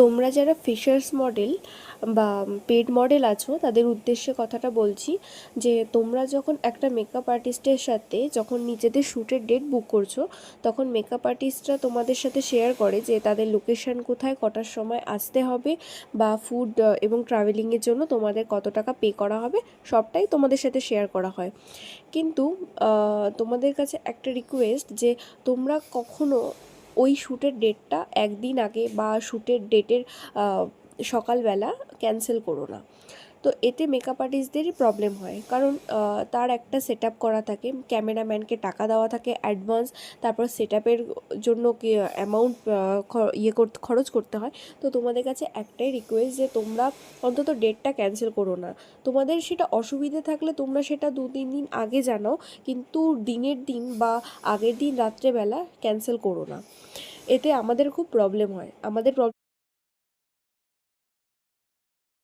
তোমরা যারা fishers model বা পেড মডেল আছো তাদের উদ্দেশ্যে কথাটা বলছি যে তোমরা যখন একটা মেকআপ আর্টিস্টের সাথে যখন নিজেদের শ্যুটের ডেট বুক করছো, তখন মেকআপ আর্টিস্টরা তোমাদের সাথে শেয়ার করে যে তাদের লোকেশন কোথায়, কটার সময় আসতে হবে, বা ফুড এবং ট্রাভেলিংয়ের জন্য তোমাদের কত টাকা পে করা হবে, সবটাই তোমাদের সাথে শেয়ার করা হয়। কিন্তু তোমাদের কাছে একটা রিকোয়েস্ট যে তোমরা কখনো ওই শ্যুটের ডেটটা একদিন আগে বা শ্যুটের ডেটের সকালবেলা ক্যান্সেল করো না। তো এতে মেকআপ আর্টিস্টদেরই প্রবলেম হয়, কারণ তার একটা সেট আপ করা থাকে, ক্যামেরাম্যানকে টাকা দেওয়া থাকে অ্যাডভান্স, তারপর সেট আপের জন্য কি অ্যামাউন্ট খরচ করতে হয়। তো তোমাদের কাছে একটাই রিকোয়েস্ট যে তোমরা অন্তত ডেটটা ক্যান্সেল করো না। তোমাদের সেটা অসুবিধে থাকলে তোমরা সেটা 2-3 দিন আগে জানাও, কিন্তু দিনের দিন বা আগের দিন রাত্রেবেলা ক্যান্সেল করো না। এতে আমাদের খুব প্রবলেম হয়।